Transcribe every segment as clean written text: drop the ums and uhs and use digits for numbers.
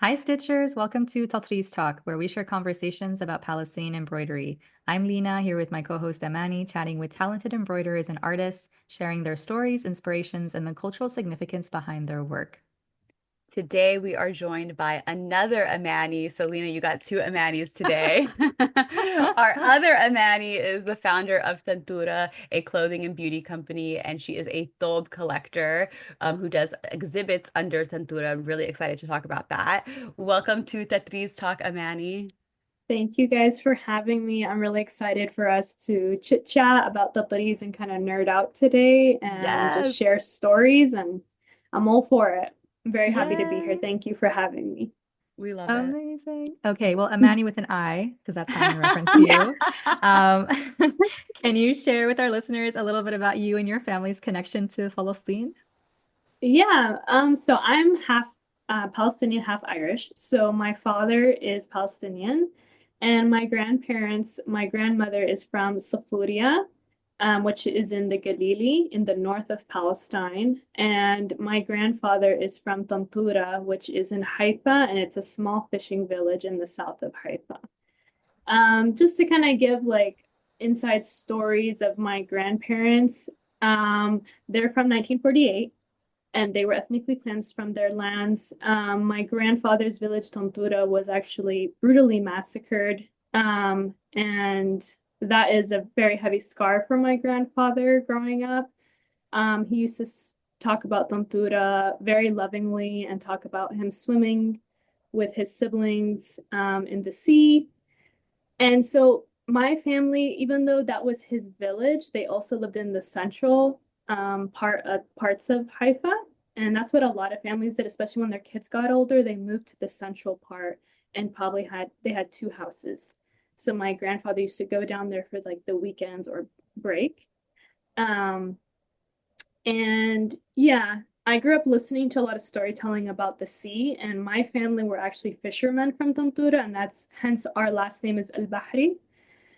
Hi, Stitchers. Welcome to Tatreez Talk, where we share conversations about Palestinian embroidery. I'm Lena, here with my co-host Amani, chatting with talented embroiderers and artists, sharing their stories, inspirations, and the cultural significance behind their work. Today we are joined by another Amani. So Lena, you got two Amanis today. Our other Amani is the founder of Tantura, a clothing and beauty company, and she is a thobe collector who does exhibits under Tantura. I'm really excited to talk about that. Welcome to Tatreez Talk, Amani. Thank you guys for having me. I'm really excited for us to chit chat about the Tatreez and kind of nerd out today and just Yes, share stories, and I'm all for it. I'm very happy to be here. Yay! Thank you for having me. we love it. Amazing. Okay, well, Amani with an I, because that's how I'm going to reference Yeah. you. Um, can you share with our listeners a little bit about you and your family's connection to Palestine? Yeah, so I'm half Palestinian, half Irish. So my father is Palestinian, and my grandmother is from Safuria, which is in the Galilee in the north of Palestine. And my grandfather is from Tantura, which is in Haifa, and it's a small fishing village in the south of Haifa. Just to kind of give like inside stories of my grandparents, they're from 1948 and they were ethnically cleansed from their lands. My grandfather's village, Tontura, was actually brutally massacred. And that is a very heavy scar for my grandfather growing up. He used to talk about Tontura very lovingly and talk about him swimming with his siblings in the sea. And so my family, even though that was his village, they also lived in the central parts of Haifa. And that's what a lot of families did, especially when their kids got older, they moved to the central part and probably had two houses. So my grandfather used to go down there for like the weekends or break. Um, and yeah, I grew up listening to a lot of storytelling about the sea, and my family were actually fishermen from Tantura, and that's hence our last name is Albahri.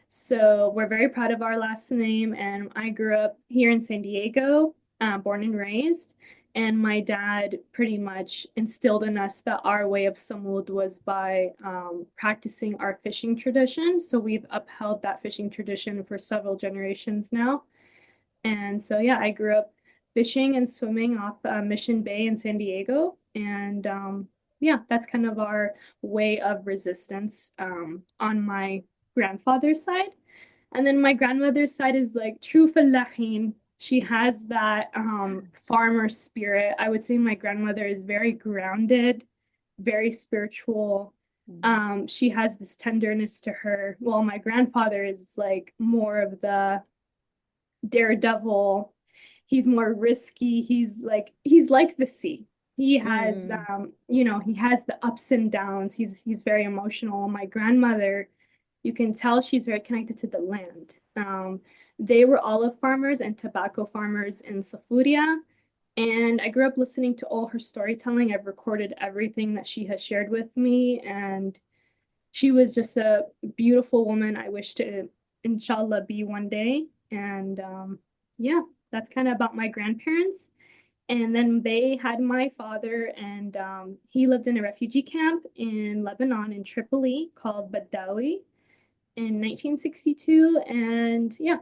So we're very proud of our last name, and I grew up here in San Diego, born and raised. And my dad pretty much instilled in us that our way of Samud was by practicing our fishing tradition. So we've upheld that fishing tradition for several generations now. And so, yeah, I grew up fishing and swimming off Mission Bay in San Diego. And yeah, that's kind of our way of resistance on my grandfather's side. And then my grandmother's side is like true fellahin. She has that farmer spirit. I would say my grandmother is very grounded, very spiritual. She has this tenderness to her. Well, my grandfather is like more of the daredevil. He's more risky. He's like the sea. He has Mm. he has the ups and downs. He's very emotional. My grandmother, you can tell she's very connected to the land. They were olive farmers and tobacco farmers in Safuria. And I grew up listening to all her storytelling. I've recorded everything that she has shared with me. And she was just a beautiful woman I wish to, inshallah, be one day. And yeah, that's kind of about my grandparents. And then they had my father, and he lived in a refugee camp in Lebanon in Tripoli called Badawi in 1962. And yeah,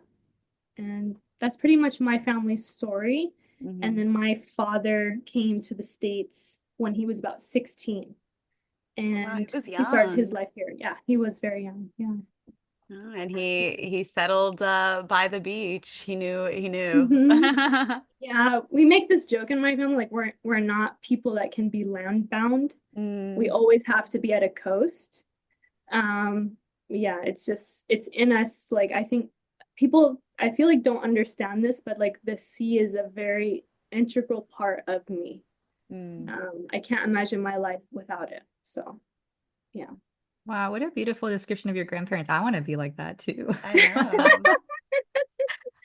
and that's pretty much my family's story. And Mhm. then my father came to the States when he was about 16 Wow, he and was he started his young. life here. Yeah, he was very young. Yeah. Oh, and he settled by the beach. He knew. Hmm. Yeah, we make this joke in my family, like we're not people that can be land bound. We Mm, always have to be at a coast. Um, yeah, it's in us. Like I think people, I feel like don't understand this, but like the sea is a very integral part of me. mm. I can't imagine my life without it. So yeah. Wow, what a beautiful description of your grandparents. I want to be like that too. I know.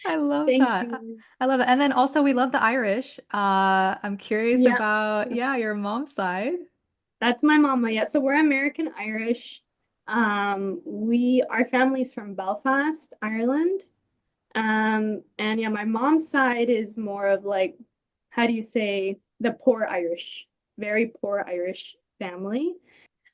I love Thank that. you. I love it. And then also we love the Irish. I'm curious Yeah, about, yeah, that's your mom's side. That's my mama. Yeah, so we're American Irish. Our family's from Belfast, Ireland. And yeah, my mom's side is more of like, how do you say, the poor Irish, very poor Irish. family.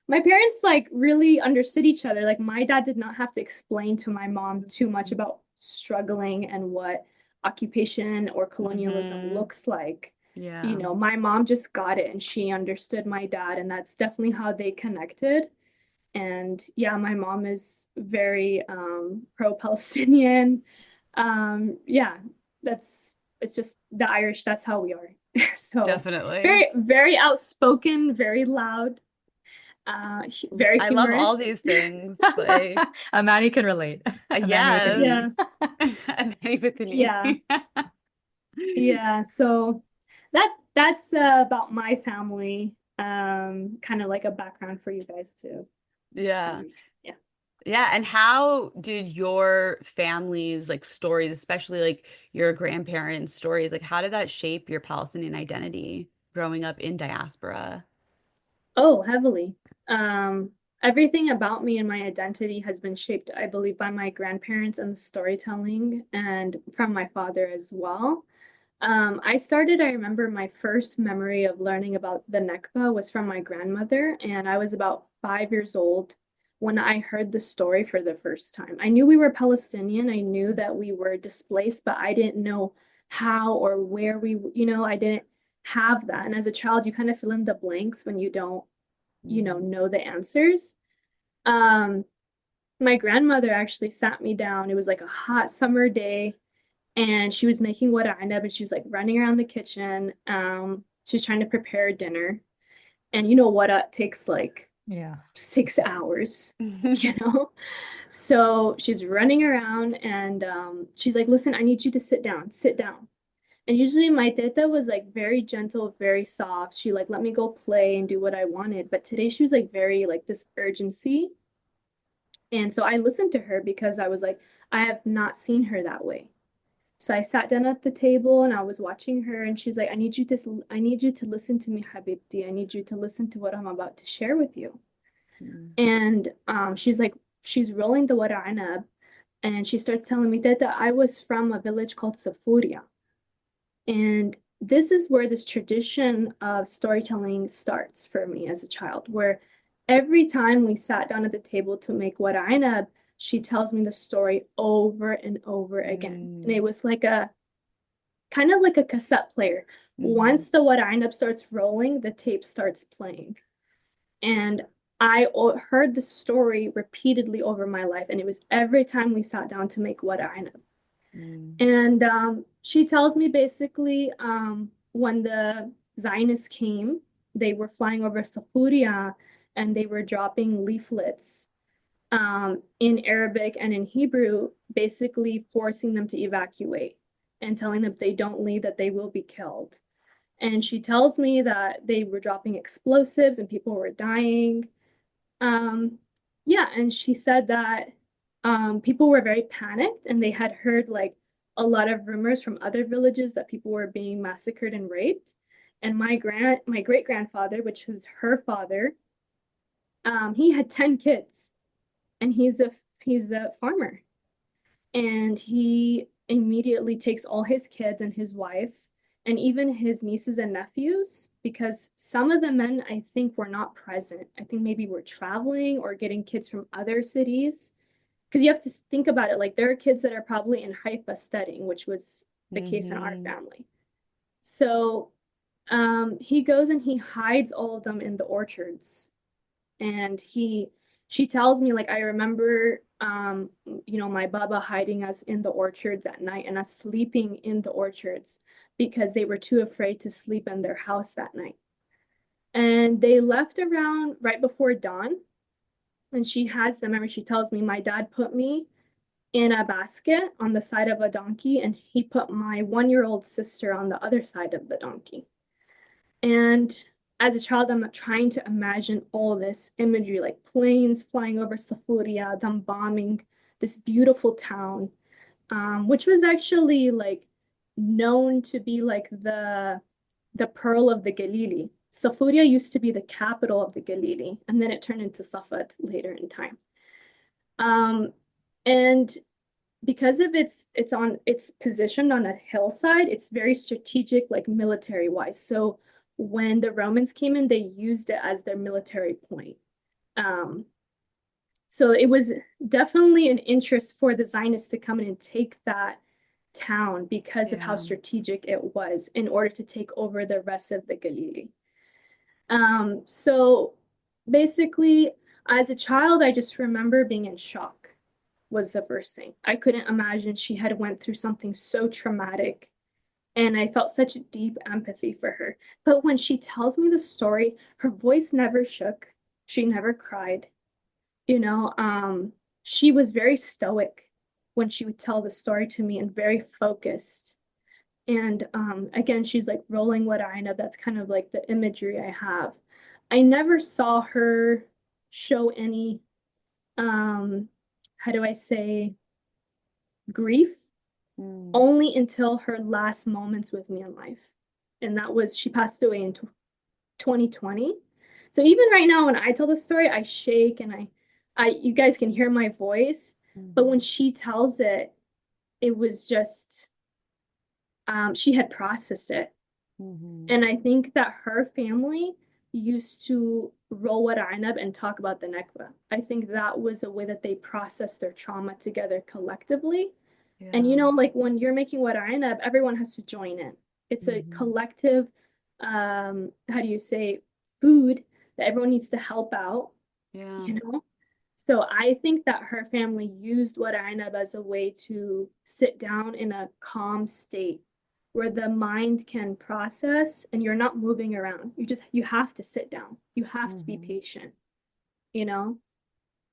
My parents like really understood each other. Like my dad did not have to explain to my mom too much about struggling and what occupation or colonialism looks like. You Yeah. know, my mom just got it and she understood my dad, and that's definitely how they connected. And yeah, my mom is very pro-Palestinian. Yeah, it's just the Irish, that's how we are. So Definitely. very, very outspoken, very loud, very I love all humorous. these things. Like, Amani can relate. Amani with an Yeah, E. yes. Amani with an yeah, E. yeah. So that's about my family. Kind of like a background for you guys to Yeah. understand. Yeah. Yeah. And how did your family's like stories, especially like your grandparents' stories, like how did that shape your Palestinian identity growing up in diaspora? Oh, heavily. Um, Everything about me and my identity has been shaped, I believe, by my grandparents and the storytelling, and from my father as well. I remember my first memory of learning about the Nakba was from my grandmother, and I was about 5 years old when I heard the story for the first time. I knew we were Palestinian, I knew that we were displaced, but I didn't know how or where I didn't have that. And as a child, you kind of fill in the blanks when you don't, Mm. know the answers. Um, my grandmother actually sat me down. It was like a hot summer day and she was making what anab and she was like running around the kitchen. She was trying to prepare dinner. And you know what takes like Yeah. 6 hours, you know? So she's running around and she's like, listen, I need you to sit down, sit down. And usually my teta was like very gentle, very soft. She like let me go play and do what I wanted. But today she was like very like this urgency. And so I listened to her because I was like, I have not seen her that way. So I sat down at the table and I was watching her and she's like, I need you to listen to me, Habibti. I need you to listen to what I'm about to share with you. Mm. And she's like, she's rolling the wara anab and she starts telling me that I was from a village called Safuria. And this is where this tradition of storytelling starts for me as a child, where every time we sat down at the table to make wara anab, she tells me the story over and over again. And it was like a kind of like a cassette player. Mhm. Once the wara anab starts rolling, the tape starts playing. And I heard the story repeatedly over my life, and it was every time we sat down to make wara anab. Mm. And she tells me basically when the Zionists came, they were flying over Safuria and they were dropping leaflets in Arabic and in Hebrew, basically forcing them to evacuate and telling them if they don't leave that they will be killed. And she tells me that they were dropping explosives and people were dying. Yeah, and she said that people were very panicked and they had heard like a lot of rumors from other villages that people were being massacred and raped. And my great grandfather, which is her father, he had 10 kids and he's a farmer. And he immediately takes all his kids and his wife and even his nieces and nephews, because some of the men I think were not present. I think maybe were traveling or getting kids from other cities. Because you have to think about it, like there are kids that are probably in Haifa studying, which was the case in our Mhm. family. So he goes and he hides all of them in the orchards. And she tells me, like, I remember my baba hiding us in the orchards at night and us sleeping in the orchards because they were too afraid to sleep in their house that night. And they left around right before dawn. And she has the memory, she tells me, my dad put me in a basket on the side of a donkey, and he put my 1-year-old sister on the other side of the donkey. And as a child, I'm trying to imagine all this imagery, like planes flying over Safuria, them bombing this beautiful town, which was actually like known to be like the pearl of the Galilee. Safuria used to be the capital of the Galilee, and then it turned into Safed later in time. Um, and because of it's positioned on a hillside, it's very strategic, like military wise. So when the Romans came in, they used it as their military point. Um, so it was definitely an interest for the Zionists to come in and take that town because of how Yeah. strategic it was in order to take over the rest of the Galilee. So basically, as a child, I just remember being in shock was the first thing. I couldn't imagine she had went through something so traumatic, and I felt such deep empathy for her. But when she tells me the story, her voice never shook. She never cried. You know, she was very stoic when she would tell the story to me and very focused. And again, she's like rolling what I know. That's kind of like the imagery I have. I never saw her show any, how do I say, grief, Mm. only until her last moments with me in life. And that was, she passed away in 2020. So even right now, when I tell the story, I shake and you guys can hear my voice. But when Mhm. she tells it, it was just, she had processed it. Mhm. And I think that her family used to roll with Arnab and talk about the Nakba. I think that was a way that they processed their trauma together collectively. And Yeah. like when you're making what Arnab, everyone has to join in. It's a Mhm. collective, how do you say, food that everyone needs to help out, Yeah. you know? So I think that her family used what Arnab as a way to sit down in a calm state where the mind can process and you're not moving around. You have to sit down. You have to be Mhm. patient, you know?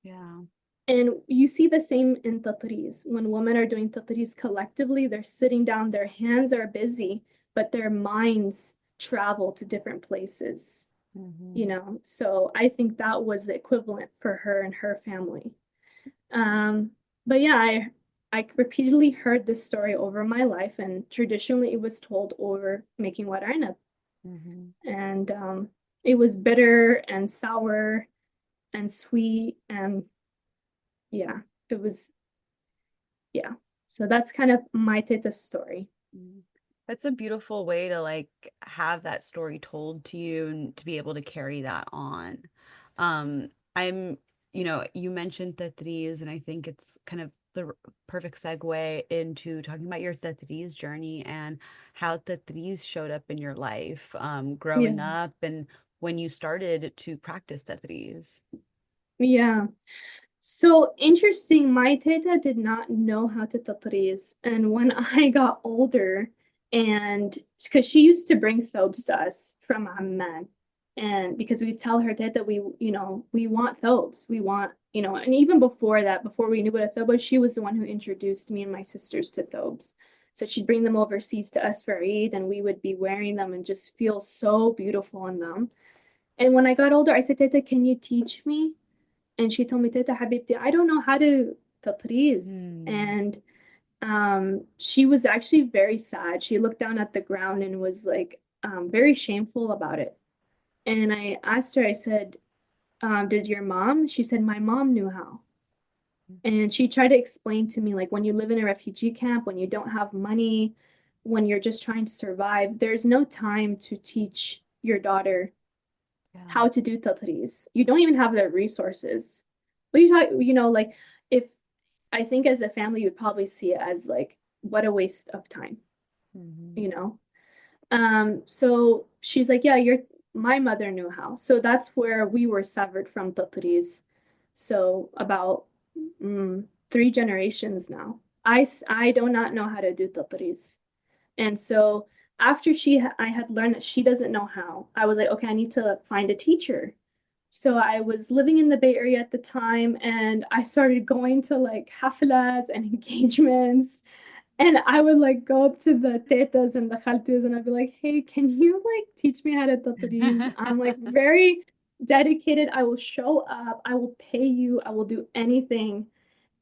Yeah. And you see the same in Tatreez. When women are doing Tatreez collectively, they're sitting down, their hands are busy, but their minds travel to different places, Mhm. So I think that was the equivalent for her and her family. Um, but yeah, I repeatedly heard this story over my life, and traditionally it was told over making watarna. Mhm. And it was bitter and sour and sweet, and yeah, it was, yeah. So that's kind of my Teta story. Mm. That's a beautiful way to like have that story told to you and to be able to carry that on. I'm, you mentioned Tatreez, and I think it's kind of the perfect segue into talking about your Tatreez journey and how Tatreez showed up in your life, Yeah. growing up and when you started to practice Tatreez. Yeah. So interesting, my teta did not know how to tatriz. And when I got older, and because she used to bring thobes to us from Amman, and because we tell her teta we want thobes, we want, and even before that, before we knew what a thobe was, she was the one who introduced me and my sisters to thobes. So she'd bring them overseas to us for Eid, and we would be wearing them and just feel so beautiful in them. And when I got older, I said, Teta, can you teach me? And she told me, Teta Habibti, I don't know how to tatriz. Hmm. And she was actually very sad. She looked down at the ground and was like very shameful about it. And I asked her, I said, did your mom? She said, my mom knew how. And she tried to explain to me, like, when you live in a refugee camp, when you don't have money, when you're just trying to survive, there's no time to teach your daughter Yeah. how to do tatriz. You don't even have the resources. But like if I think as a family, you'd probably see it as like, what a waste of time, Mhm. you know? So she's like, yeah, my mother knew how. So that's where we were severed from tatriz. So about 3 generations now. I do not know how to do tatriz. And so after I had learned that she doesn't know how, I was like, okay, I need to find a teacher. So I was living in the Bay Area at the time, and I started going to like haflas and engagements. And I would like go up to the tetas and the khaltus, and I'd be like, hey, can you like teach me how to tatriz? I'm like very dedicated. I will show up. I will pay you. I will do anything.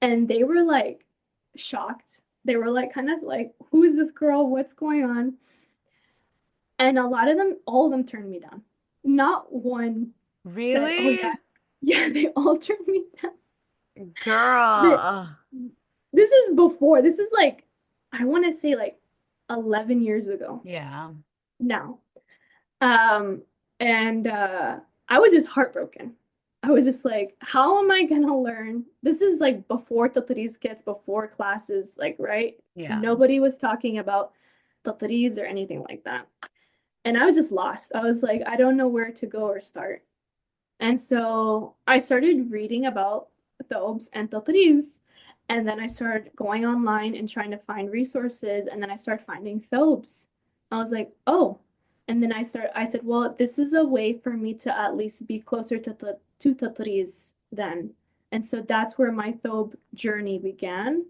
And they were like shocked. They were like, kind of like, who is this girl? What's going on? And a lot of them, all of them turned me down. Not one said, oh, yeah, Really? yeah, they all turned me down. Girl. The, Ugh. this is before, this is like, I want to say like 11 years ago Yeah. now. Um, and I was just heartbroken. I was just like, how am I gonna learn? This is like before Tatreez kits, before classes, like, right? Yeah. Nobody was talking about Tatreez or anything like that. And I was just lost. I was like, I don't know where to go or start. And so I started reading about thobes and Tatreez. And then I started going online and trying to find resources. And then I started finding thobes. I was like, oh. And then I said, well, this is a way for me to at least be closer to Tatreez then. And so that's where my thobe journey began.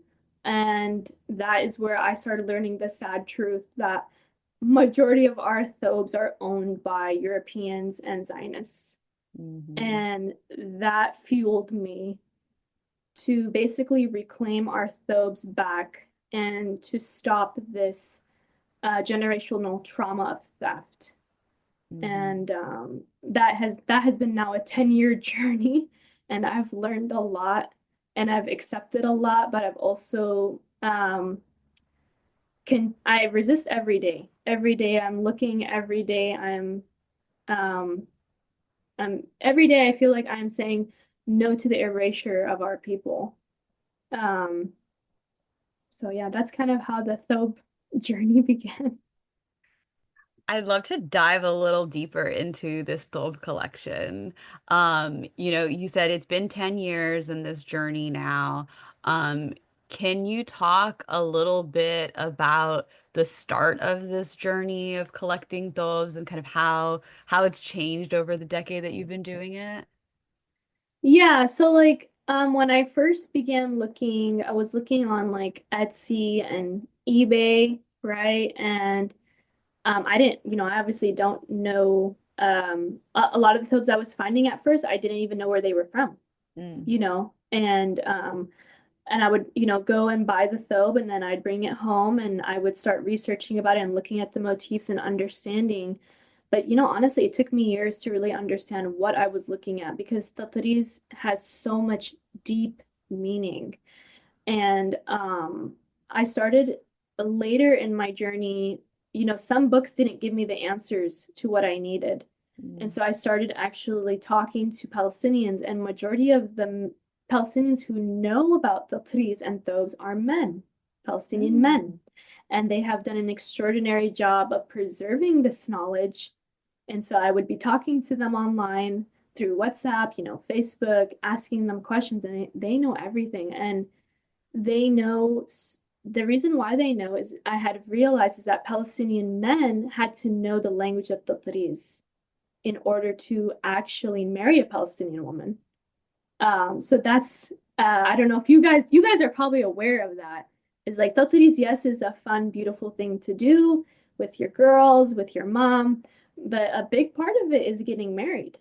And that is where I started learning the sad truth that majority of our thobes are owned by Europeans and Zionists. Hmm. And that fueled me to basically reclaim our thobes back and to stop this generational trauma of theft. Hmm. And that has been now a 10-year journey, and I've learned a lot and I've accepted a lot, but I've also can I resist every day. Every day I'm looking, every day um every day I feel like I'm saying no to the erasure of our people. Um, so yeah, that's kind of how the Thobe journey began. I'd love to dive a little deeper into this Thobe collection. You said it's been 10 years in this journey now. Um, can you talk a little bit about the start of this journey of collecting Thobes and kind of how it's changed over the decade that you've been doing it? Yeah, so like when I first began looking, I was looking on like Etsy and eBay, right? And I didn't, I obviously don't know a lot of the Thobes I was finding at first, I didn't even know where they were from, Mm. and I would, go and buy the thobe and then I'd bring it home and I would start researching about it and looking at the motifs and understanding. But honestly, it took me years to really understand what I was looking at because Tatreez has so much deep meaning. And I started later in my journey, some books didn't give me the answers to what I needed. And Mm. so I started actually talking to Palestinians, and majority of the Palestinians who know about the trees and thobes are men, Palestinian Mm. men. And they have done an extraordinary job of preserving this knowledge. And so I would be talking to them online through WhatsApp, Facebook, asking them questions, and they know everything. And they know the reason why they know is I had realized is that Palestinian men had to know the language of the Tatreez in order to actually marry a Palestinian woman. So that's I don't know if you guys are probably aware of that. Is like Tatreez, yes, is a fun, beautiful thing to do with your girls, with your mom, but a big part of it is getting married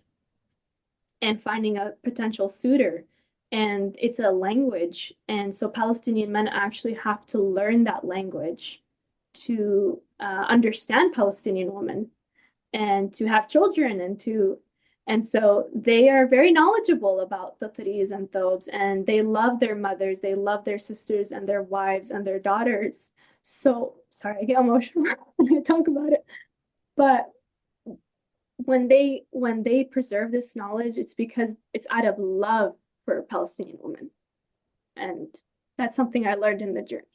and finding a potential suitor. And it's a language. And so Palestinian men actually have to learn that language to understand Palestinian women and to have children and so they are very knowledgeable about the Tatreez and Thobes, and they love their mothers, they love their sisters and their wives and their daughters. So sorry, I get emotional when I talk about it. But when they preserve this knowledge, it's because it's out of love for Palestinian women. And that's something I learned in the journey.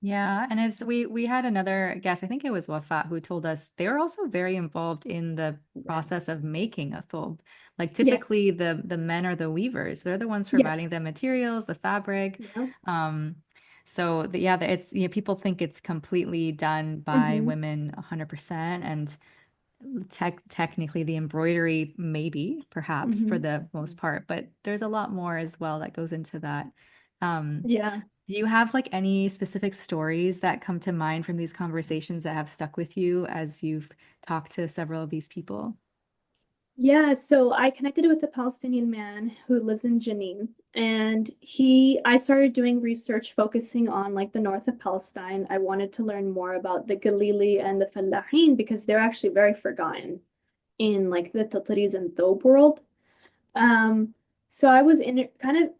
Yeah, and it's we had another guest, I think it was Wafat, who told us they were also very involved in the Yeah. process of making a thobe. Like Yes. typically the men are the weavers. They're the ones providing Yes. the materials, the fabric. Yeah. Um, so yeah, it's people think it's completely done by Mm-hmm. women 100%, and technically the embroidery maybe perhaps for Mm-hmm. the most part, but there's a lot more as well that goes into that. Um, Yeah. do you have like any specific stories that come to mind from these conversations that have stuck with you as you've talked to several of these people? Yeah, so I connected with a Palestinian man who lives in Jenin, and I started doing research focusing on like the north of Palestine. I wanted to learn more about the Galili and the Fallahin because they're actually very forgotten in like the Tatariz and Thobe world. Um, so I was in kind of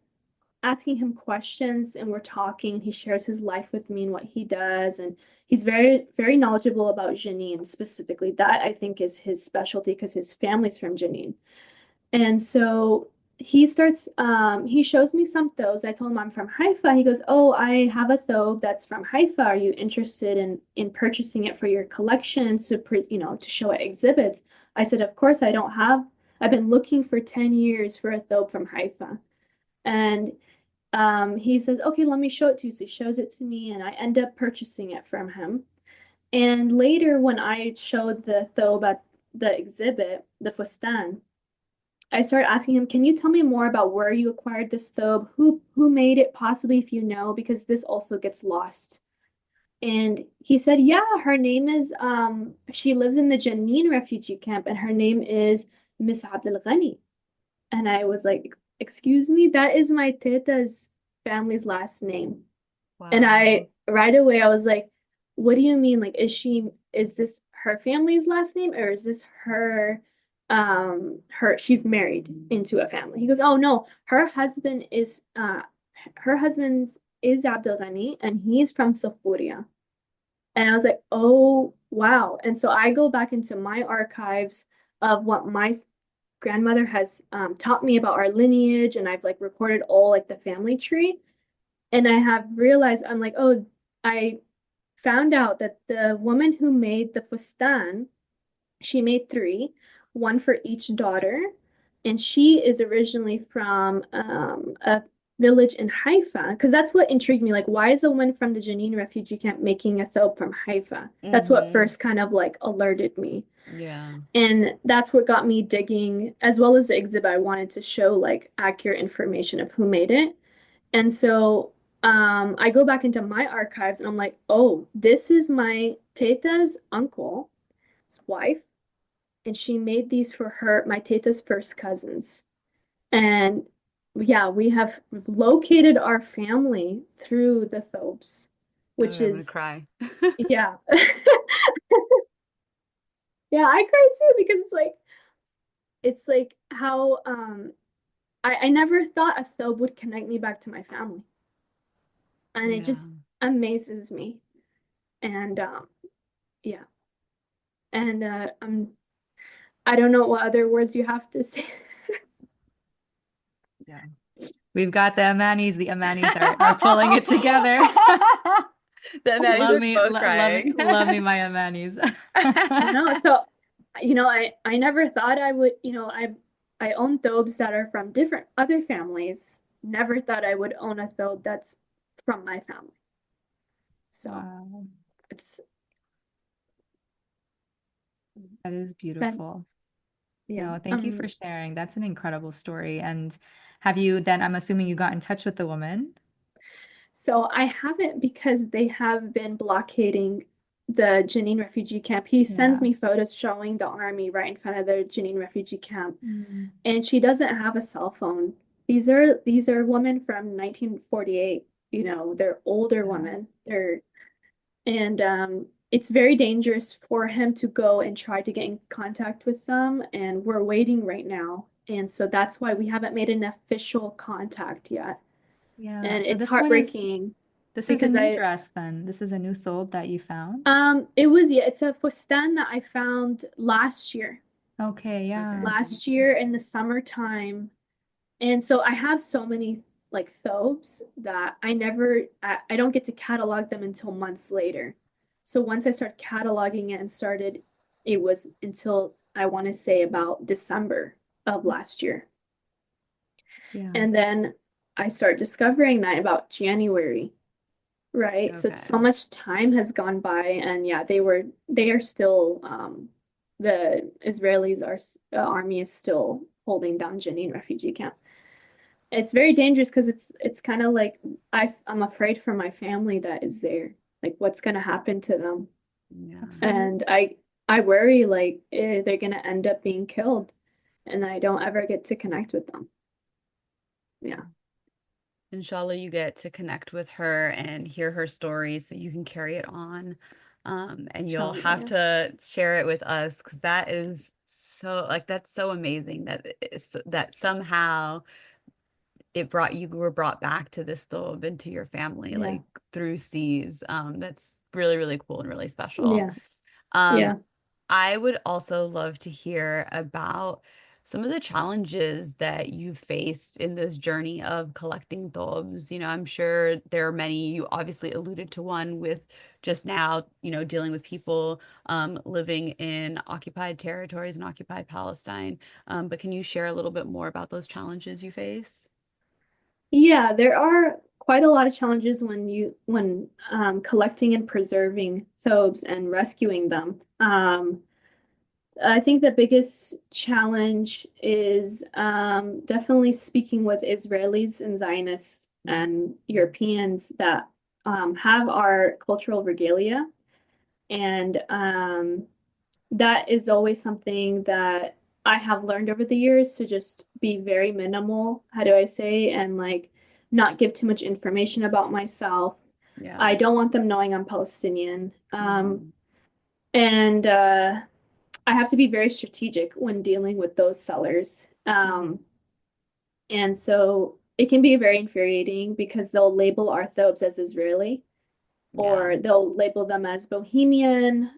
asking him questions and we're talking. He shares his life with me and what he does. And he's very, very knowledgeable about Jenin specifically. That I think is his specialty because his family's from Jenin. And so he shows me some thobes. I told him I'm from Haifa. He goes, "Oh, I have a thobe that's from Haifa. Are you interested in purchasing it for your collection to show at exhibits?" I said, "Of course, I don't have. I've been looking for 10 years for a thobe from Haifa." And he says, "Okay, let me show it to you." So he shows it to me, and I end up purchasing it from him. And later, when I showed the thobe at the exhibit, the fustan, I started asking him, "Can you tell me more about where you acquired this thobe? Who made it, possibly if you know, because this also gets lost." And he said, "Yeah, her name is she lives in the Jenin refugee camp, and her name is Miss Abdel Ghani." And I was like, "Excuse me, that is my teta's family's last name." And Wow. right away I was like, "What do you mean? Like, is this her family's last name, or is this she's married into a family?" He goes, "Oh no, her husband's is Abdel Ghani, and he's from Safuria." And I was like, "Oh wow." And so I go back into my archives of what my grandmother has taught me about our lineage, and I've like recorded all like the family tree. And I have realized, I'm like, "Oh, I found out that the woman who made the fustan, she made three, one for each daughter, and she is originally from a village in Haifa, because that's what intrigued me. Like, why is a woman from the Jenin refugee camp making a thobe from Haifa? That's what Mm-hmm. first kind of like alerted me. Yeah. And that's what got me digging, as well as the exhibit. I wanted to show like accurate information of who made it. And so I go back into my archives and I'm like, "Oh, this is my teta's uncle's wife, and she made these for my teta's first cousins." And yeah, we have located our family through the Thobes, Oh, which I'm gonna is, cry. yeah. Yeah, I cry too because it's like how I never thought a Thobe would connect me back to my family. And it Yeah. just amazes me. And yeah. And I don't know what other words you have to say. Yeah. We've got the Amanis. The Amanis are pulling it together. The Maddie's Love are me, both crying. love me, my Amanis. No, so I never thought I would, I own thobes that are from different other families. Never thought I would own a thobe that's from my family. So Wow, it's that is that beautiful. yeah. No, thank you for sharing. That's an incredible story. And have you then, I'm assuming you got in touch with the woman? So I haven't because they have been blockading the Jenin refugee camp. He sends Yeah. me photos showing the army right in front of the Jenin refugee camp, Mm. and she doesn't have a cell phone. These are women from 1948. They're older Yeah. women. And it's very dangerous for him to go and try to get in contact with them, and we're waiting right now. And so that's why we haven't made an official contact yet. Yeah. And So it's this one is heartbreaking this is a because new dress then. This is a new thobe that you found. it's a fustan that I found last year. Okay, yeah. Okay. Last year in the summertime. And so I have so many like thobes that I don't get to catalog them until months later. So once I start cataloging it and started, it was until I want to say about December of last year. Yeah. And then I start discovering that about January, right? So Okay. so much time has gone by, and yeah, they are still the Israelis army is still holding down Jenin refugee camp. It's very dangerous because it's kind of like I'm afraid for my family that is there. Like what's gonna happen to them? Yeah. And Absolutely. I worry like they're gonna end up being killed and I don't ever get to connect with them. Yeah. Inshallah, you get to connect with her and hear her story so you can carry it on. And you'll Inshallah, have yeah. to share it with us because that is so, like, that's so amazing that that somehow you were brought back to this thobe and to your family, Yeah. like through seas. That's really, really cool and really special. Yeah. Um, Yeah. I would also love to hear about some of the challenges that you faced in this journey of collecting thobes. I'm sure there are many. You obviously alluded to one with just now, dealing with people living in occupied territories and occupied Palestine. But can you share a little bit more about those challenges you face? Yeah, there are quite a lot of challenges when collecting and preserving thobes and rescuing them. I think the biggest challenge is definitely speaking with Israelis and Zionists and Europeans that have our cultural regalia. And that is always something that I have learned over the years to just be very minimal, how do I say, and like not give too much information about myself. Yeah. I don't want them knowing I'm Palestinian. Mhm. And I have to be very strategic when dealing with those sellers. Mhm. And so it can be very infuriating because they'll label our thobes as Israeli, Yeah. or they'll label them as bohemian,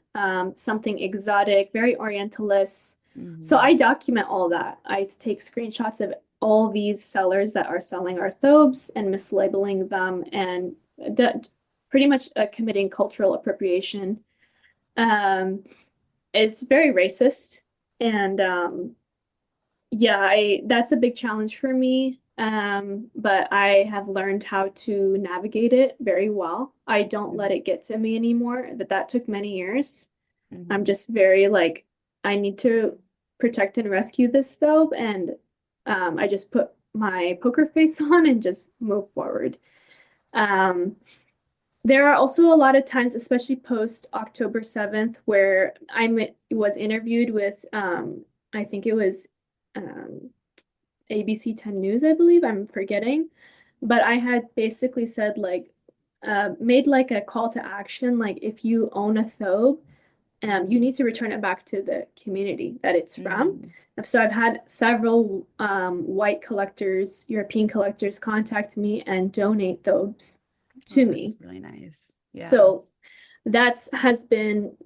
something exotic, very orientalist. So Mhm. I document all that. I take screenshots of all these sellers that are selling our thobes and mislabeling them and pretty much committing cultural appropriation. Um, it's very racist, and yeah, I that's a big challenge for me. But I have learned how to navigate it very well. I don't let Mhm. it get to me anymore, but that took many years. I'm Mhm. just very like, I need to protect and rescue this though, and I just put my poker face on and just move forward. Um, there are also a lot of times, especially post October 7th, where was interviewed with I think it was um ABC 10 News, I believe. I'm forgetting. But I had basically said like made like a call to action, like if you own a thobe, you Mhm. need to return it back to the community that it's from. Mhm. So I've had several white collectors, European collectors contact me and donate thobes Oh, to that's me. really nice. Yeah. So that's has been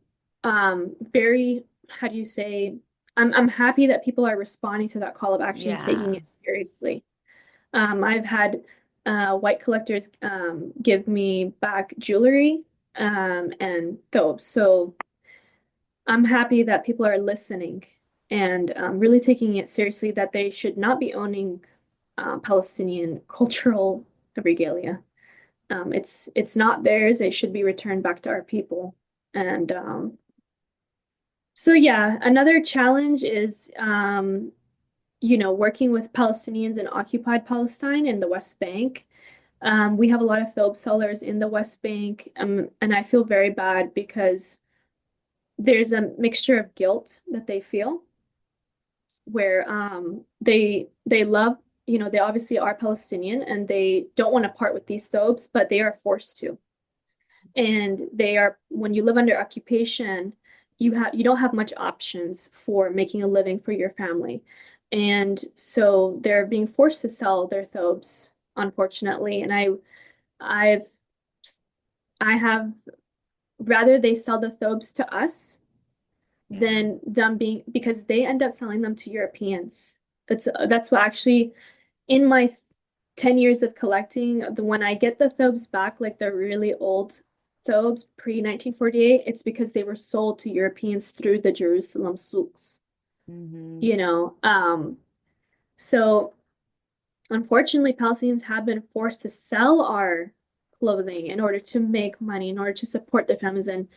very, how do you say, I'm happy that people are responding to that call of action and taking Yeah. it seriously. I've had white collectors give me back jewelry and thobes. So I'm happy that people are listening and really taking it seriously, that they should not be owning Palestinian cultural regalia. It's not theirs. It should be returned back to our people. And so yeah, another challenge is working with Palestinians in occupied Palestine in the West Bank. We have a lot of thobe sellers in the West Bank, and I feel very bad because there's a mixture of guilt that they feel, where they love, they obviously are Palestinian and they don't want to part with these thobes, but they are forced to. And they are, when you live under occupation, you don't have much options for making a living for your family. And so they're being forced to sell their thobes, unfortunately. And I've I have rather they sell the thobes to us Yeah. than them being, because they end up selling them to Europeans. That's what actually, in my 10 years of collecting, when I get the thobes back, like the really old thobes pre 1948, it's because they were sold to Europeans through the Jerusalem souks, Mhm. you know. So unfortunately, Palestinians have been forced to sell our clothing in order to make money, in order to support their families and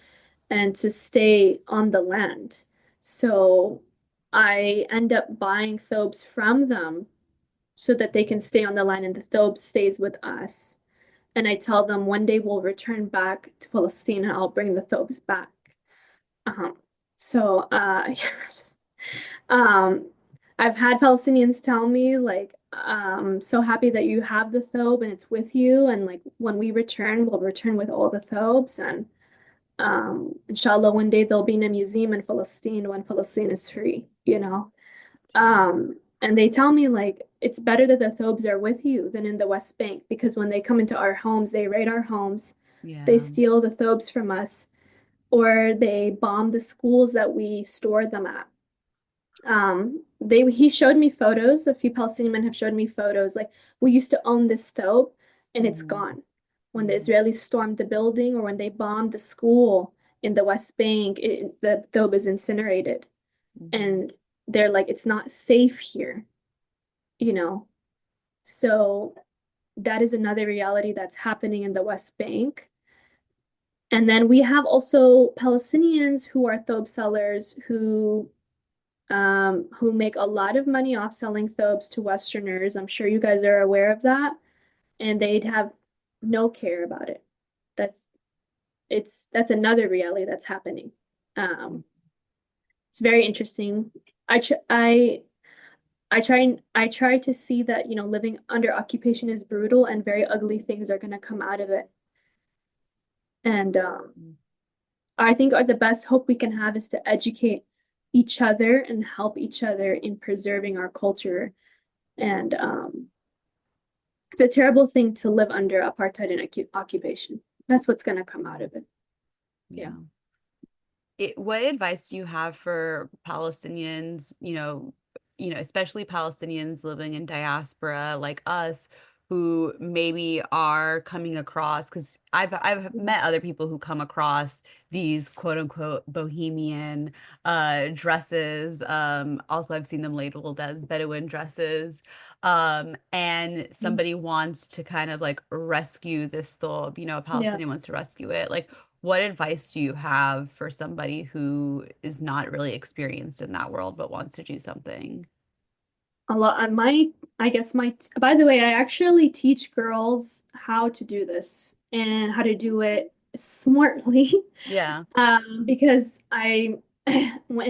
to stay on the land. So I end up buying thobes from them so that they can stay on the land and the thobe stays with us. And I tell them one day we'll return back to Palestine and I'll bring the thobes back. Um, so just, um, I've had Palestinians tell me like, I'm so happy that you have the thobe and it's with you. And like when we return, we'll return with all the thobes. And inshallah, one day they'll be in a museum in Palestine when Palestine is free. And they tell me like it's better that the Thobes are with you than in the West Bank, because when they come into our homes, they raid our homes, they Yeah. steal the Thobes from us, or they bomb the schools that we store them at. He showed me photos. A few Palestinian men have showed me photos. Like, we used to own this Thobe, and it's Hmm. gone. When the Israelis stormed the building, or when they bombed the school in the West Bank, the Thobe is incinerated, Hmm. and they're like, it's not safe here, you know. So that is another reality that's happening in the West Bank. And then we have also Palestinians who are Thobe sellers who make a lot of money off selling Thobes to Westerners. I'm sure you guys are aware of that, and they'd have no care about it. That's that's another reality that's happening. Um, it's very interesting. I tr I try to see that, you know, living under occupation is brutal and very ugly things are gonna come out of it. And I think the best hope we can have is to educate each other and help each other in preserving our culture. And it's a terrible thing to live under apartheid and occupation. That's what's going to come out of it. Yeah. Yeah. What advice do you have for Palestinians, especially Palestinians living in diaspora like us, who maybe are coming across, because I've met other people who come across these quote unquote bohemian dresses. Also I've seen them labeled as Bedouin dresses. And somebody wants to kind of like rescue this thobe, a Yeah. Palestinian wants to rescue it. Like, what advice do you have for somebody who is not really experienced in that world but wants to do something? A lot. I guess by the way, I actually teach girls how to do this and how to do it smartly. Yeah. Because in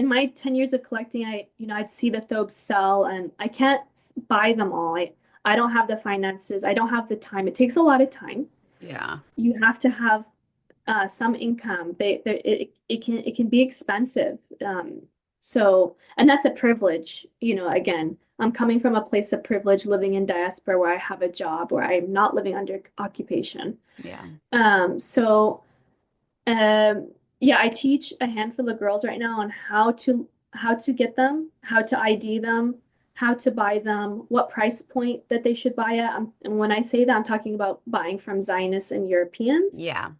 my 10 years of collecting, I'd see the Thobes sell and I can't buy them all. I don't have the finances. I don't have the time. It takes a lot of time. Yeah. You have to have some income. It can be expensive. And that's a privilege. Again, I'm coming from a place of privilege, living in diaspora where I have a job, where I'm not living under occupation. Yeah. So yeah, I teach a handful of girls right now on how to get them, how to ID them, how to buy them, what price point that they should buy at. And when I say that, I'm talking about buying from Zionists and Europeans. Yeah.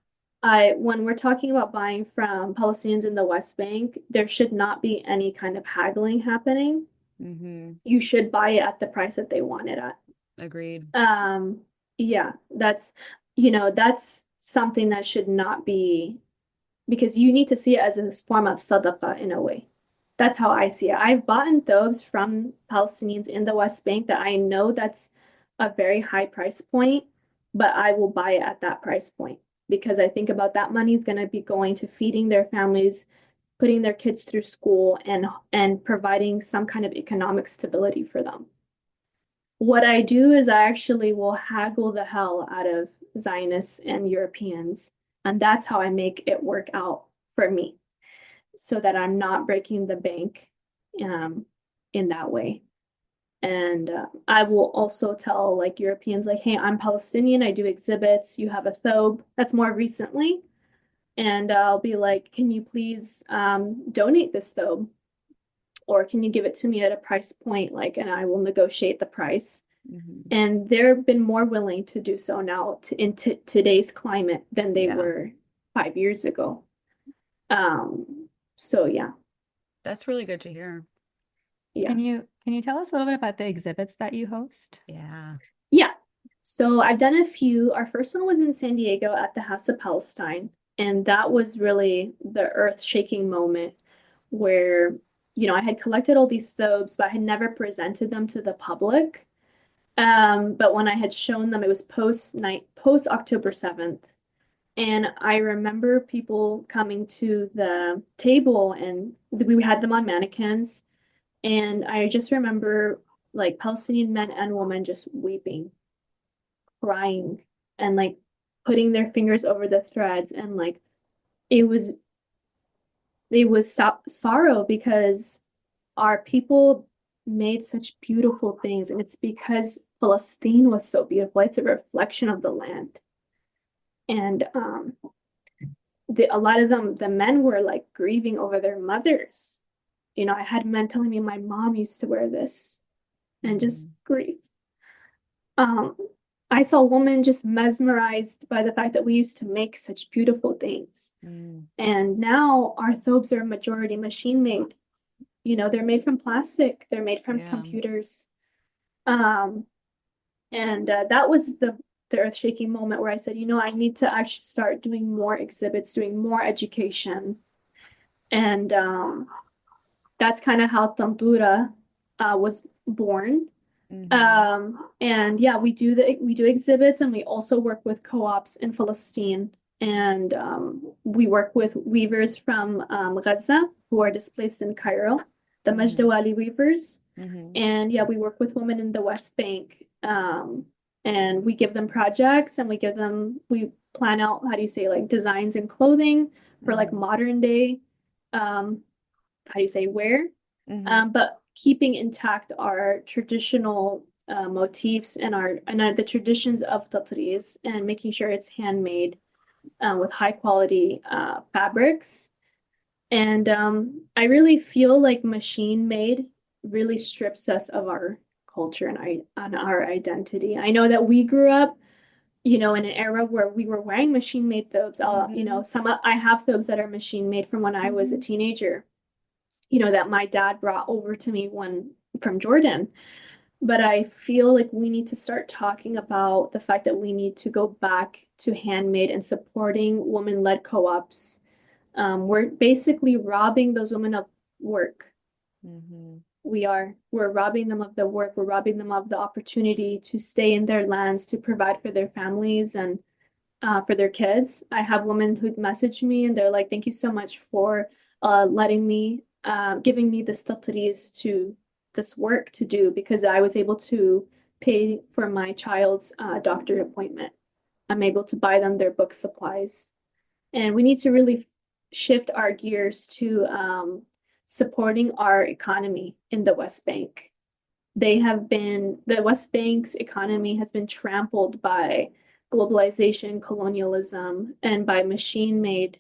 When we're talking about buying from Palestinians in the West Bank, there should not be any kind of haggling happening. Mm-hmm. You should buy it at the price that they want it at. Agreed. Yeah, that's something that should not be, because you need to see it as a form of sadaqah in a way. That's how I see it. I've bought in thobes from Palestinians in the West Bank that I know that's a very high price point, but I will buy it at that price point because I think about that money is going to be going to feeding their families, putting their kids through school, and providing some kind of economic stability for them. What I do is I actually will haggle the hell out of Zionists and Europeans, and that's how I make it work out for me, so that I'm not breaking the bank in that way. And I will also tell like Europeans, like, hey, I'm Palestinian, I do exhibits, you have a thobe. That's more recently. And I'll be like, can you please donate this thobe? Or can you give it to me at a price point, like, and I will negotiate the price. Mm-hmm. And they've been more willing to do so now in today's climate than they Yeah. were 5 years ago. So yeah. That's really good to hear. Yeah. Can you tell us a little bit about the exhibits that you host? Yeah. Yeah. So I've done a few. Our first one was in San Diego at the House of Palestine. And that was really the earth-shaking moment where, I had collected all these thobes, but I had never presented them to the public. But when I had shown them, it was post October 7th. And I remember people coming to the table and we had them on mannequins. And I just remember like Palestinian men and women just weeping, crying, and like putting their fingers over the threads. And like it was sorrow because our people made such beautiful things, and it's because Palestine was so beautiful. It's a reflection of the land. And a lot of them, the men were like grieving over their mothers. You know, I had men telling me my mom used to wear this and just grief. I saw women just mesmerized by the fact that we used to make such beautiful things. And now our thobes are majority machine made. You know, they're made from plastic, they're made from computers. And that was the earth-shaking moment where I said, you know, I need to actually start doing more exhibits, doing more education. And that's kind of how Tantura was born. And yeah, we do exhibits, and we also work with co-ops in Palestine. And we work with weavers from Gaza who are displaced in Cairo, the Majdawali weavers. And yeah, we work with women in the West Bank. And we give them projects, and we plan out, how do you say, like designs and clothing for like modern day, how do you say, wear, but keeping intact our traditional motifs and the traditions of Tatreez, and making sure it's handmade with high quality fabrics. And I really feel like machine made really strips us of our culture and our identity. I know that we grew up, you know, in an era where we were wearing machine made thobes. You know, I have thobes that are machine made from when I was a teenager, you know, that my dad brought over to me from Jordan. But I feel like we need to start talking about the fact that we need to go back to handmade and supporting women-led co-ops. We're basically robbing those women of work. We're robbing them of the work. We're robbing them of the opportunity to stay in their lands, to provide for their families and for their kids. I have women who message me, and they're like, thank you so much for giving me this work to do, because I was able to pay for my child's doctor appointment. I'm able to buy them their book supplies. And we need to really shift our gears to supporting our economy in the West Bank. The West Bank's economy has been trampled by globalization, colonialism, and by machine-made.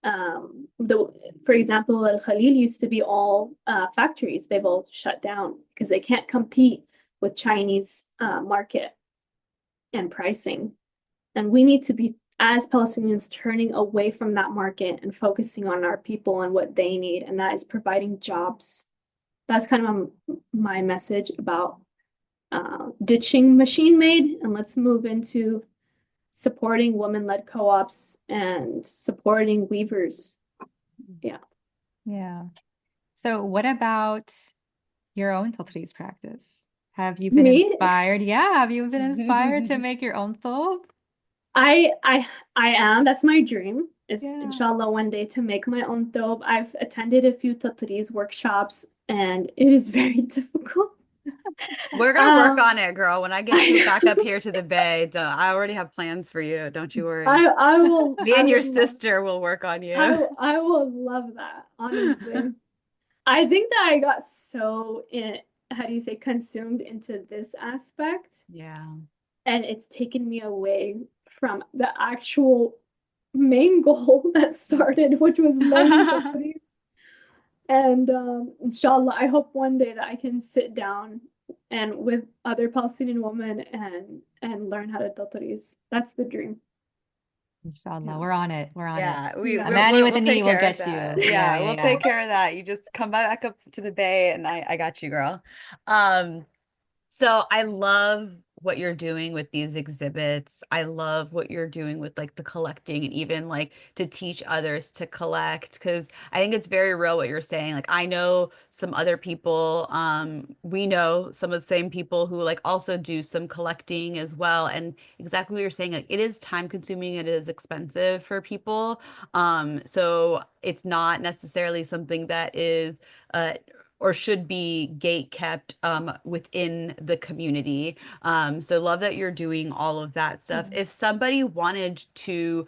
For example, Al Khalil used to be all factories. They've all shut down because they can't compete with Chinese market and pricing. And we need to be, as Palestinians, turning away from that market and focusing on our people and what they need, and that is providing jobs. That's kind of my message about ditching machine made, and let's move into supporting women-led co-ops and supporting weavers. Yeah. So what about your own Tatreez practice? Have you been Me? inspired? Yeah, have you been inspired to make your own thobe? I am. That's my dream, is inshallah one day to make my own thobe. I've attended a few Tatreez workshops, and it is very difficult. We're gonna work on it, girl. When I get you back up here to the Bay, I already have plans for you. Don't you worry. I will. Me and your sister will work on you. I will love that, honestly. I think that I got so how do you say, consumed into this aspect. Yeah. And it's taken me away from the actual main goal that started, which was learning Tatreez. And inshallah, I hope one day that I can sit down and with other Palestinian women and learn how to Tatreez. That's the dream. Inshallah, we're on it. We're on it. Amani with the knee will get you. Yeah, we'll take care of that. You just come back up to the Bay, and I got you, girl. So I love what you're doing with these exhibits. I love what you're doing with like the collecting, and even like to teach others to collect, because I think it's very real what you're saying. Like I know some other people, we know some of the same people who like also do some collecting as well. And exactly what you're saying, like it is time consuming, it is expensive for people. So it's not necessarily something that is or should be gate kept within the community. So love that you're doing all of that stuff. If somebody wanted to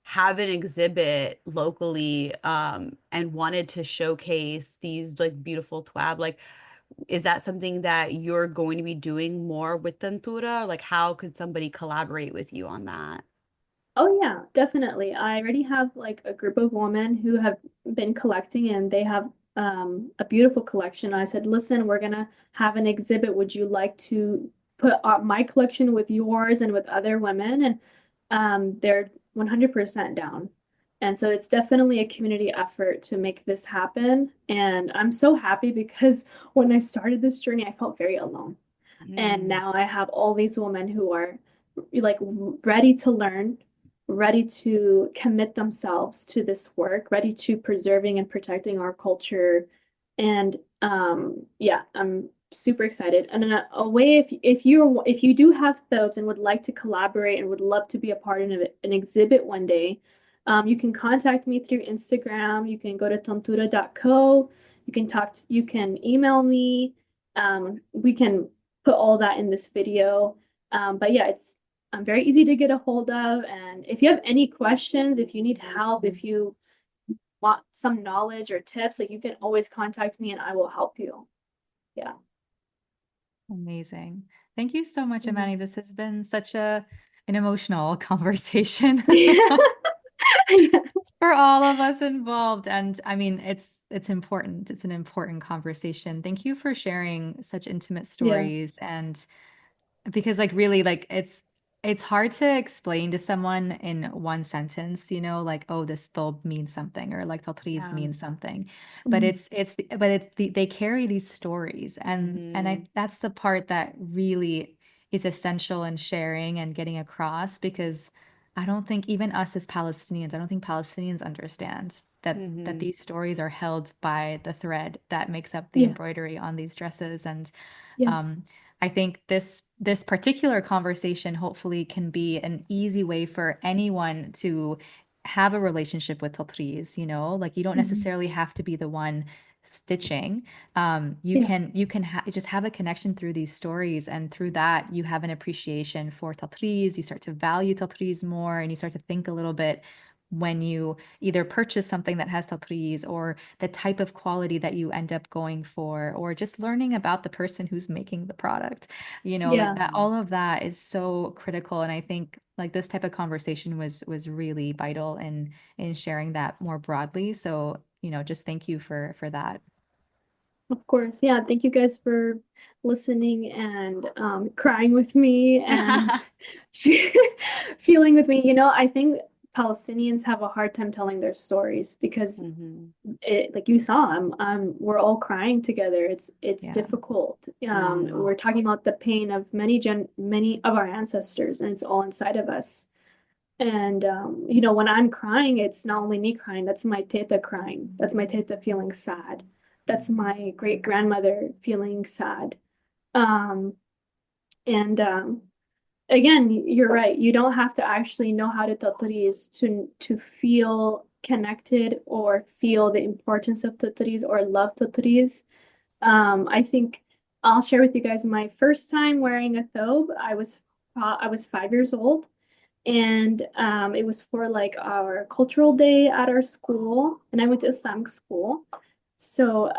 have an exhibit locally and wanted to showcase these like beautiful twab, like is that something that you're going to be doing more with Tantura? Like, how could somebody collaborate with you on that? Oh yeah, definitely. I already have like a group of women who have been collecting and they have a beautiful collection. I said, listen, we're gonna have an exhibit. Would you like to put my collection with yours and with other women? And they're 100% down. And so it's definitely a community effort to make this happen. And I'm so happy because when I started this journey, I felt very alone. And Mm, now I have all these women who are like ready to learn, ready to commit themselves to this work, ready to preserving and protecting our culture. And yeah, I'm super excited. And in a way, if you do have thobes and would like to collaborate and would love to be a part of an exhibit one day, you can contact me through Instagram. You can go to tantura.co. You can email me. We can put all that in this video. But yeah, it's very easy to get a hold of. And if you have any questions, if you need help, if you want some knowledge or tips, like you can always contact me and I will help you. Yeah. Amazing. Thank you so much, Mhm. Amani. This has been such an emotional conversation Yeah. for all of us involved. And I mean, it's important. It's an important conversation. Thank you for sharing such intimate Yeah. stories, and because like really like it's hard to explain to someone in one sentence, like, oh, this thobe means something, or like Tatreez yeah. means something. But Mhm. they carry these stories, and Hmm. that's the part that really is essential in sharing and getting across, because I don't think even us as Palestinians, I don't think Palestinians understand that Hmm. these stories are held by the thread that makes up the Yeah. embroidery on these dresses. And Yes. um, I think this particular conversation hopefully can be an easy way for anyone to have a relationship with Tatreez, like you don't Mhm. necessarily have to be the one stitching. Yeah. You can just have a connection through these stories, and through that you have an appreciation for Tatreez. You start to value Tatreez more, and you start to think a little bit when you either purchase something that has Tatreez, or the type of quality that you end up going for, or just learning about the person who's making the product. Like Yeah. that, all of that is so critical. And I think like this type of conversation was really vital in sharing that more broadly. So, just thank you for that. Of course. Yeah. Thank you guys for listening and crying with me and feeling with me. I think Palestinians have a hard time telling their stories because Hmm. like you saw, we're all crying together. It's Yeah. difficult. Hmm. We're talking about the pain of many of our ancestors, and it's all inside of us. And when I'm crying, it's not only me crying, that's my teta crying. That's my teta feeling sad. That's my great grandmother feeling sad. Um, and again, you're right. You don't have to actually know how to tatriz to feel connected or feel the importance of tatriz or love tatriz. I think I'll share with you guys my first time wearing a thobe. I was 5 years old, and it was for like our cultural day at our school, and I went to Islamic school. So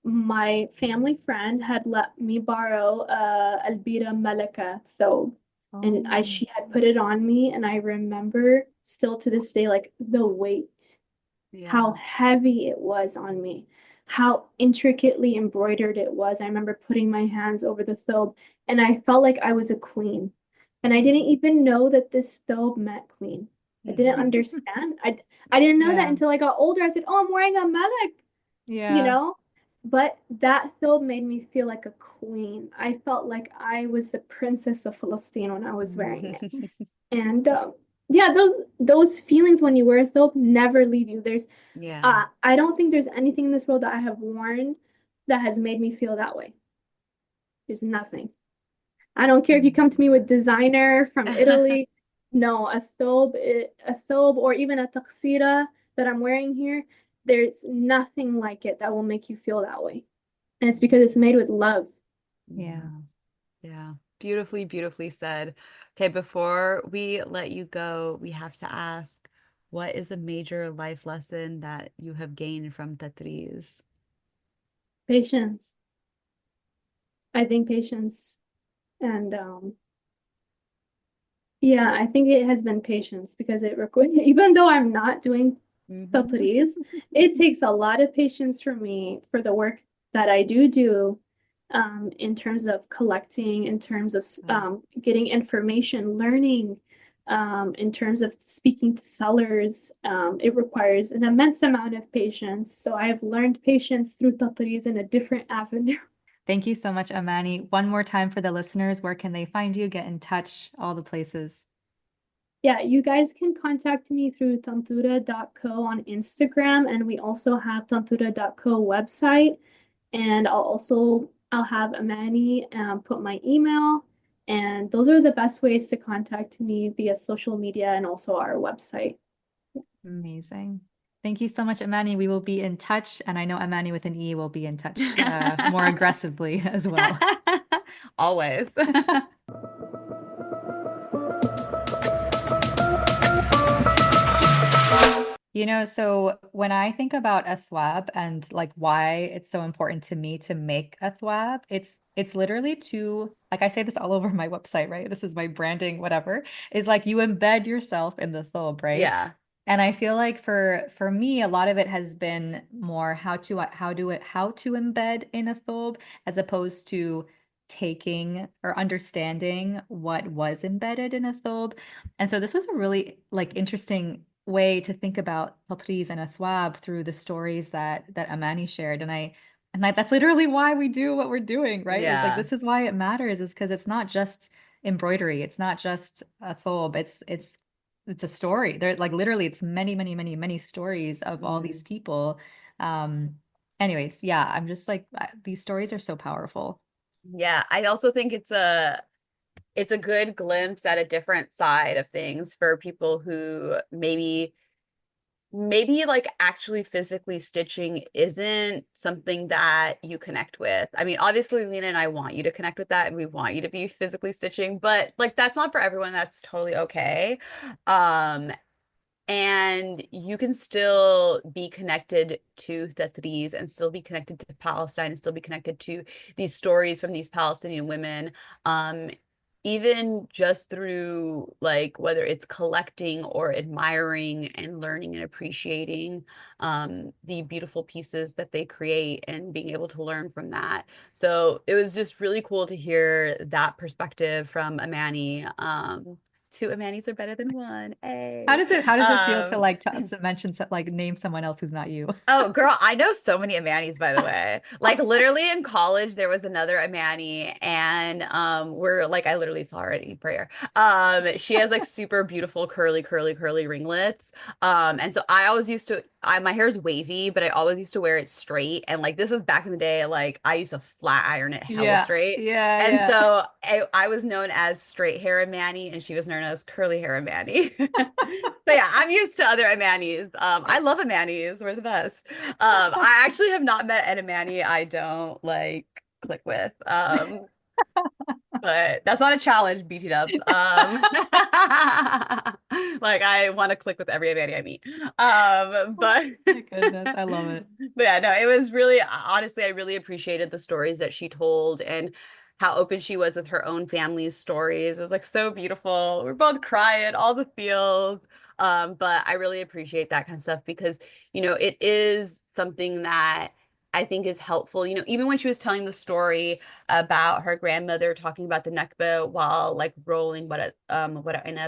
my family friend had let me borrow Albira Malaka thobe, and I Oh, she had put it on me, and I remember still to this day like the weight, how Yeah. heavy it was on me, how intricately embroidered it was. I remember putting my hands over the thobe and I felt like I was a queen. And I didn't even know that this thobe meant queen. I didn't Hmm. understand. I didn't know that yeah. until I got older. I said, "Oh, I'm wearing a malak," you Yeah. know? But that thobe made me feel like a queen. I felt like I was the princess of Palestine when I was wearing it. And yeah, those feelings when you wear a thobe never leave you. Yeah. I don't think there's anything in this world that I have worn that has made me feel that way. There's nothing. I don't care if you come to me with designer from Italy. No, a thobe, or even a tuxedo that I'm wearing here, there's nothing like it that will make you feel that way. And it's because it's made with love. Yeah. Yeah. Yeah. Beautifully, beautifully said. Okay, before we let you go, we have to ask, what is a major life lesson that you have gained from Tatreez? Patience. I think patience and yeah, I think it has been patience because it requires, even though I'm not doing Tatreez, it takes a lot of patience for me for the work that I do in terms of collecting, in terms of getting information, learning, in terms of speaking to sellers. It requires an immense amount of patience. So I've learned patience through Tatreez in a different avenue. Thank you so much, Amani. One more time for the listeners, where can they find you, get in touch, all the places? Yeah, you guys can contact me through tantura.co on Instagram, and we also have tantura.co website. And I'll have Amani put my email, and those are the best ways to contact me via social media and also our website. Amazing. Thank you so much, Amani. We will be in touch, and I know Amani with an E will be in touch more aggressively as well. Always. You know, so when I think about a thwab and like why it's so important to me to make a thwab, it's literally to, like I say this all over my website, right? This is my branding, whatever, is like you embed yourself in the thobe, right? Yeah. And I feel like for me, a lot of it has been more how to embed in a thobe as opposed to taking or understanding what was embedded in a thobe. And so this was a really like interesting way to think about Tatreez and Athwab through the stories that Amani shared. And that's literally why we do what we're doing, right? It's like Yeah. this is why it matters, is because it's not just embroidery, it's not just a thobe, it's a story. There like literally it's many, many, many, many stories of all these people. Um, anyways, yeah, I'm just like these stories are so powerful. Yeah, I also think it's a good glimpse at a different side of things for people who maybe like actually physically stitching isn't something that you connect with. I mean, obviously Lena and I want you to connect with that and we want you to be physically stitching, but like that's not for everyone. That's totally okay. Um, and you can still be connected to the Threes and still be connected to Palestine and still be connected to these stories from these Palestinian women. Even just through like whether it's collecting or admiring and learning and appreciating the beautiful pieces that they create and being able to learn from that. So it was just really cool to hear that perspective from Amani. Two Amanis are better than one. How Hey. does it feel to like to mention like name someone else who's not you? Oh, girl, I know so many Amanis, by the way. Like literally in college, there was another Amani, and we're like, I literally saw her at Eat Prayer. She has like super beautiful curly ringlets. And so I always used to my hair is wavy, but I always used to wear it straight. And like this is back in the day, like I used to flat iron it hella Yeah, straight. yeah, And yeah. so I was known as straight hair Amani, and she was known as curly hair Amani. So yeah, I'm used to other Amanis. I love Amanis. We're the best. I actually have not met an Amani I don't like click with. But that's not a challenge, BT dubs. Like I want to click with every Amani I meet. But My goodness, I love it. but yeah, no, it was really honestly, I really appreciated the stories that she told and how open she was with her own family's stories. It was like so beautiful. We're both crying, all the feels. But I really appreciate that kind of stuff because, it is something that I think is helpful. Even when she was telling the story about her grandmother talking about the Nakba while like rolling what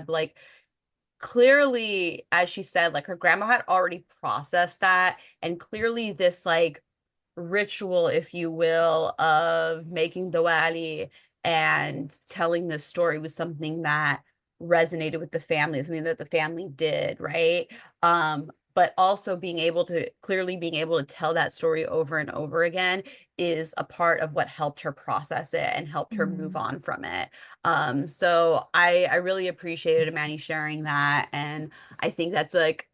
like clearly, as she said, like her grandma had already processed that, and clearly this like ritual, if you will, of making diwali and telling this story was something that resonated with the family, something that the family did, right? But also being able to tell that story over and over again is a part of what helped her process it and helped her move Mm. on from it. So I really appreciated Amani sharing that, and I think that's like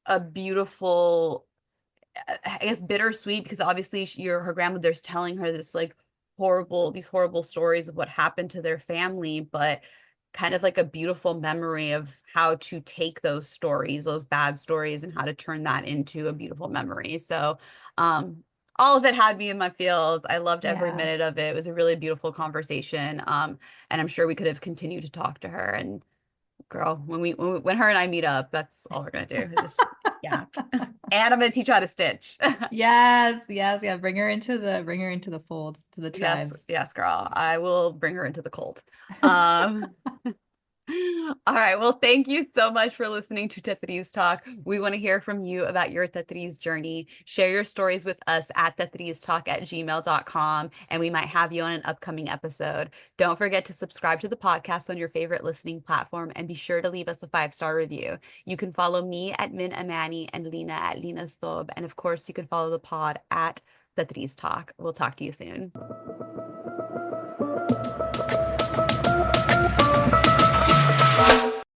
a beautiful, I guess bittersweet, because obviously her grandmother's telling her this like these horrible stories of what happened to their family, but kind of like a beautiful memory of how to take those stories, those bad stories, and how to turn that into a beautiful memory. So all of it had me in my feels. I loved every Yeah. minute of it. It was a really beautiful conversation. And I'm sure we could have continued to talk to her. And girl, when her and I meet up, that's all we're gonna do. It's just yeah. And I'm gonna teach you how to stitch. Yes, yes, yeah. Bring her into the fold, to the Yes, tribe. yes, girl. I will bring her into the cult. All right. Well, thank you so much for listening to Tatreez Talk. We want to hear from you about your Tatreez journey. Share your stories with us at tatreeztalk@gmail.com, and we might have you on an upcoming episode. Don't forget to subscribe to the podcast on your favorite listening platform and be sure to leave us a 5-star review. You can follow me at Min Amani and Lina at Lina's Thobe. And of course, you can follow the pod at Tatreez Talk. We'll talk to you soon.